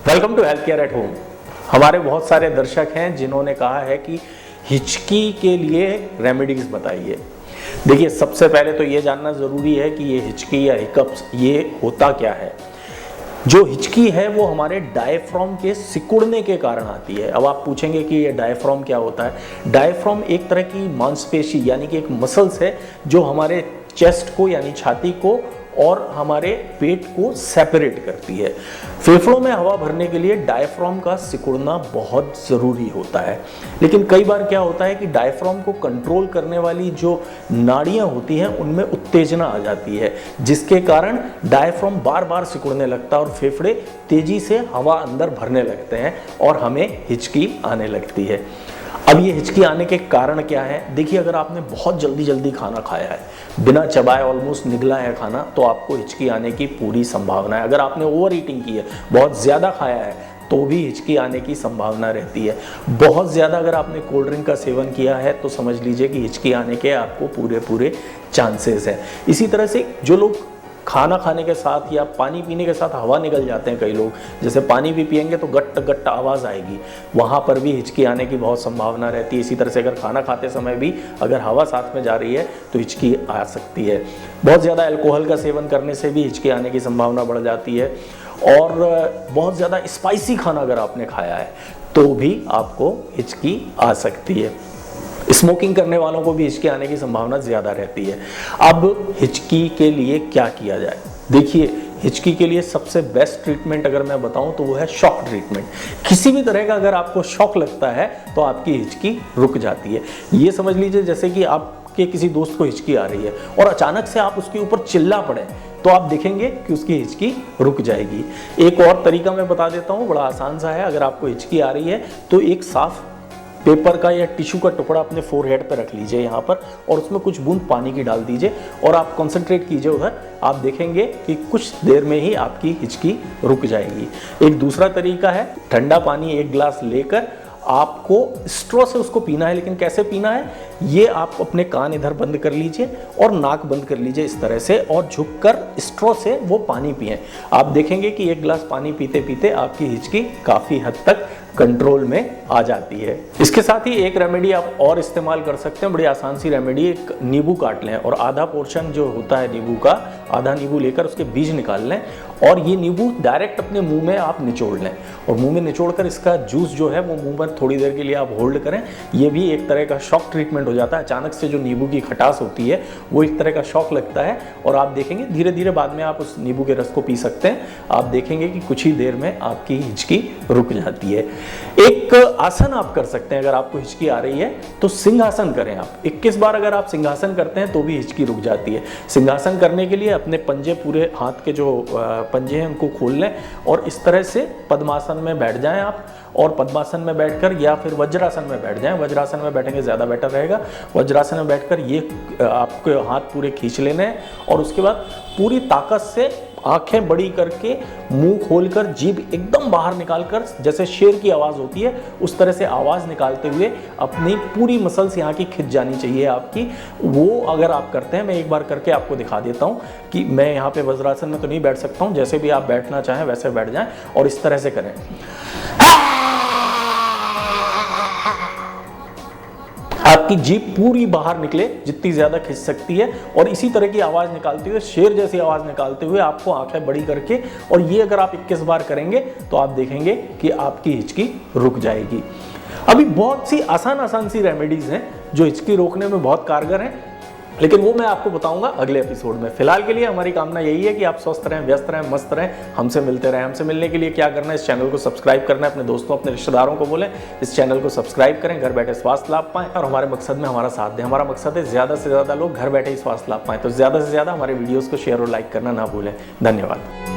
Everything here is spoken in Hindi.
Welcome to health care at home. हमारे बहुत सारे दर्शक हैं जिन्होंने कहा है कि हिचकी के लिए रेमेडीज बताइए। देखिए, सबसे पहले तो ये जानना ज़रूरी है कि ये हिचकी या हिकअप्स ये होता क्या है। जो हिचकी है वो हमारे डायफ्राम के सिकुड़ने के कारण आती है। अब आप पूछेंगे कि ये डायफ्राम क्या होता है। डायफ्राम एक तरह की मांसपेशी यानी कि एक मसल्स है जो हमारे चेस्ट को यानी छाती को और हमारे पेट को सेपरेट करती है। फेफड़ों में हवा भरने के लिए डायफ्राम का सिकुड़ना बहुत ज़रूरी होता है। लेकिन कई बार क्या होता है कि डायफ्राम को कंट्रोल करने वाली जो नाड़ियाँ होती हैं उनमें उत्तेजना आ जाती है, जिसके कारण डायफ्राम बार बार सिकुड़ने लगता है और फेफड़े तेजी से हवा अंदर भरने लगते हैं और हमें हिचकी आने लगती है। अब ये हिचकी आने के कारण क्या है? देखिए, अगर आपने बहुत जल्दी खाना खाया है, बिना चबाए ऑलमोस्ट निगला है खाना, तो आपको हिचकी आने की पूरी संभावना है। अगर आपने ओवर ईटिंग की है, बहुत ज़्यादा खाया है, तो भी हिचकी आने की संभावना रहती है। बहुत ज़्यादा अगर आपने कोल्ड ड्रिंक का सेवन किया है तो समझ लीजिए कि हिचकी आने के आपको पूरे चांसेस हैं। इसी तरह से जो लोग खाना खाने के साथ या पानी पीने के साथ हवा निकल जाते हैं, कई लोग जैसे पानी भी पिएंगे तो गट्ट गट्ट आवाज़ आएगी, वहाँ पर भी हिचकी आने की बहुत संभावना रहती है। इसी तरह से अगर खाना खाते समय भी अगर हवा साथ में जा रही है तो हिचकी आ सकती है। बहुत ज़्यादा अल्कोहल का सेवन करने से भी हिचकी आने की संभावना बढ़ जाती है। और बहुत ज़्यादा स्पाइसी खाना अगर आपने खाया है तो भी आपको हिचकी आ सकती है। स्मोकिंग करने वालों को भी हिचकी आने की संभावना ज़्यादा रहती है। अब हिचकी के लिए क्या किया जाए? देखिए, हिचकी के लिए सबसे बेस्ट ट्रीटमेंट अगर मैं बताऊं तो वो है शॉक ट्रीटमेंट। किसी भी तरह का अगर आपको शॉक लगता है तो आपकी हिचकी रुक जाती है। ये समझ लीजिए जैसे कि आपके किसी दोस्त को हिचकी आ रही है और अचानक से आप उसके ऊपर चिल्ला पड़े तो आप देखेंगे कि उसकी हिचकी रुक जाएगी। एक और तरीका मैं बता देता हूँ, बड़ा आसान सा है। अगर आपको हिचकी आ रही है तो एक साफ पेपर का या टिश्यू का टुकड़ा अपने फोरहेड पर रख लीजिए यहाँ पर, और उसमें कुछ बूंद पानी की डाल दीजिए और आप कंसंट्रेट कीजिए उधर। आप देखेंगे कि कुछ देर में ही आपकी हिचकी रुक जाएगी। एक दूसरा तरीका है, ठंडा पानी एक गिलास लेकर आपको स्ट्रॉ से उसको पीना है। लेकिन कैसे पीना है, ये आप अपने कान इधर बंद कर लीजिए और नाक बंद कर लीजिए इस तरह से, और झुककर स्ट्रॉ से वो पानी पिएं। आप देखेंगे कि एक गिलास पानी पीते पीते आपकी हिचकी काफ़ी हद तक कंट्रोल में आ जाती है। इसके साथ ही एक रेमेडी आप और इस्तेमाल कर सकते हैं, बड़ी आसान सी रेमेडी। एक नींबू काट लें और आधा पोर्शन जो होता है नींबू का, आधा नींबू लेकर उसके बीज निकाल लें और ये नींबू डायरेक्ट अपने मुंह में आप निचोड़ लें और मुंह में निचोड़कर इसका जूस जो है वो मुंह पर थोड़ी देर के लिए आप होल्ड करें। ये भी एक तरह का शॉक ट्रीटमेंट हो जाता है। अचानक से जो नींबू की खटास होती है वो एक तरह का शॉक लगता है और आप देखेंगे धीरे धीरे बाद में आप उस नींबू के रस को पी सकते हैं। आप देखेंगे कि कुछ ही देर में आपकी हिचकी रुक जाती है। एक आसन आप कर सकते हैं, अगर आपको हिचकी आ रही है तो सिंहासन करें आप। 21 बार अगर आप सिंहासन करते हैं तो भी हिचकी रुक जाती है। सिंहासन करने के लिए अपने पंजे, पूरे हाथ के जो पंजे हैं उनको खोल लें और इस तरह से पद्मासन में बैठ जाएं आप। और पद्मासन में बैठकर या फिर वज्रासन में बैठ जाएं। वज्रासन में बैठेंगे ज़्यादा बेटर रहेगा। वज्रासन में बैठकर ये आपके हाथ पूरे खींच लेने हैं और उसके बाद पूरी ताकत से आंखें बड़ी करके मुंह खोलकर जीभ एकदम बाहर निकालकर, जैसे शेर की आवाज़ होती है उस तरह से आवाज़ निकालते हुए अपनी पूरी मसल्स यहाँ की खिंच जानी चाहिए आपकी। वो अगर आप करते हैं, मैं एक बार करके आपको दिखा देता हूँ कि मैं यहाँ पे वज्रासन में तो नहीं बैठ सकता हूँ, जैसे भी आप बैठना चाहें वैसे बैठ जाएं और इस तरह से करें। आपकी जीभ पूरी बाहर निकले, जितनी ज़्यादा खिंच सकती है, और इसी तरह की आवाज़ निकालते हुए, शेर जैसी आवाज़ निकालते हुए आपको आंखें बड़ी करके, और ये अगर आप 21 बार करेंगे तो आप देखेंगे कि आपकी हिचकी रुक जाएगी। अभी बहुत सी आसान सी रेमेडीज़ हैं जो हिचकी रोकने में बहुत कारगर हैं, लेकिन वो मैं आपको बताऊंगा अगले एपिसोड में। फिलहाल के लिए हमारी कामना यही है कि आप स्वस्थ रहें, व्यस्त रहें, मस्त रहें, हमसे मिलते रहें। हमसे मिलने के लिए क्या करना है, इस चैनल को सब्सक्राइब करना है, अपने दोस्तों, अपने रिश्तेदारों को बोलें इस चैनल को सब्सक्राइब करें, घर बैठे स्वास्थ्य लाभ पाएं और हमारे मकसद में हमारा साथ दें। हमारा मकसद है ज़्यादा से ज़्यादा लोग घर बैठे ही स्वास्थ्य लाभ पाएं, तो ज़्यादा से ज़्यादा हमारे वीडियोज़ को शेयर और लाइक करना ना भूलें। धन्यवाद।